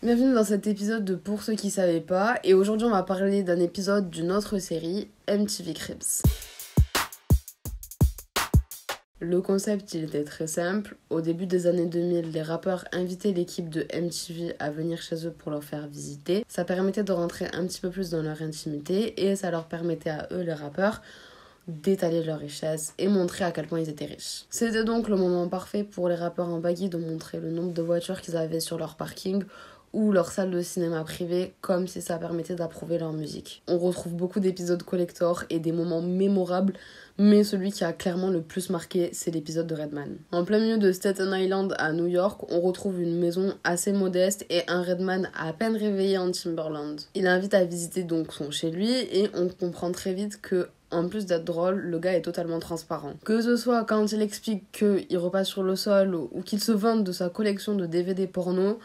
Bienvenue dans cet épisode de Pour ceux qui savaient pas, et aujourd'hui on va parler d'un épisode d'une autre série, MTV Cribs. Le concept il était très simple. Au début des années 2000, les rappeurs invitaient l'équipe de MTV à venir chez eux pour leur faire visiter. Ça permettait de rentrer un petit peu plus dans leur intimité et ça leur permettait à eux, les rappeurs, d'étaler leur richesse et montrer à quel point ils étaient riches. C'était donc le moment parfait pour les rappeurs en baggy de montrer le nombre de voitures qu'ils avaient sur leur parking ou leur salle de cinéma privée, comme si ça permettait d'approuver leur musique. On retrouve beaucoup d'épisodes collector et des moments mémorables, mais celui qui a clairement le plus marqué, c'est l'épisode de Redman. En plein milieu de Staten Island à New York, on retrouve une maison assez modeste et un Redman à peine réveillé en Timberland. Il invite à visiter donc son chez lui et on comprend très vite que en plus d'être drôle, le gars est totalement transparent. Que ce soit quand il explique qu'il repasse sur le sol ou qu'il se vante de sa collection de DVD porno,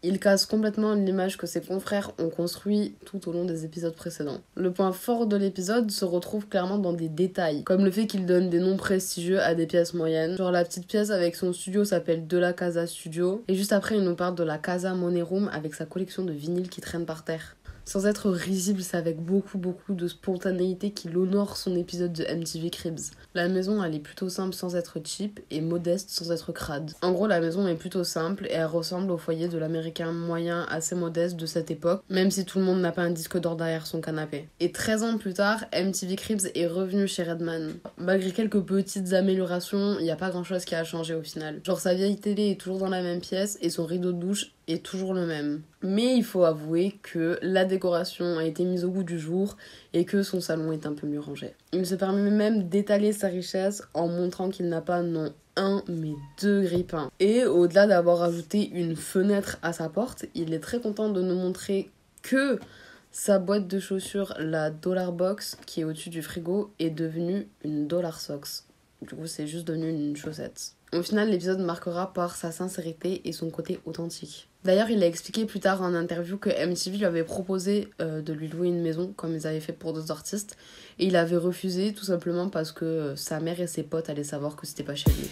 il casse complètement l'image que ses confrères ont construit tout au long des épisodes précédents. Le point fort de l'épisode se retrouve clairement dans des détails, comme le fait qu'il donne des noms prestigieux à des pièces moyennes. Genre la petite pièce avec son studio s'appelle De La Casa Studio, et juste après il nous parle de la Casa Money Room avec sa collection de vinyles qui traînent par terre. Sans être risible, c'est avec beaucoup de spontanéité qu'il honore son épisode de MTV Cribs. La maison, elle est plutôt simple sans être cheap et modeste sans être crade. En gros, la maison est plutôt simple et elle ressemble au foyer de l'américain moyen assez modeste de cette époque, même si tout le monde n'a pas un disque d'or derrière son canapé. Et 13 ans plus tard, MTV Cribs est revenu chez Redman. Malgré quelques petites améliorations, il n'y a pas grand chose qui a changé au final. Genre sa vieille télé est toujours dans la même pièce et son rideau de douche est toujours le même. Mais il faut avouer que la décoration a été mise au goût du jour et que son salon est un peu mieux rangé. Il se permet même d'étaler sa richesse en montrant qu'il n'a pas non un mais deux grippins. Et au-delà d'avoir ajouté une fenêtre à sa porte, il est très content de nous montrer que sa boîte de chaussures, la Dollar Box, qui est au-dessus du frigo, est devenue une Dollar Socks. Du coup, c'est juste devenu une chaussette. Au final, l'épisode marquera par sa sincérité et son côté authentique. D'ailleurs, il a expliqué plus tard en interview que MTV lui avait proposé de lui louer une maison, comme ils avaient fait pour d'autres artistes, et il avait refusé tout simplement parce que sa mère et ses potes allaient savoir que c'était pas chez lui.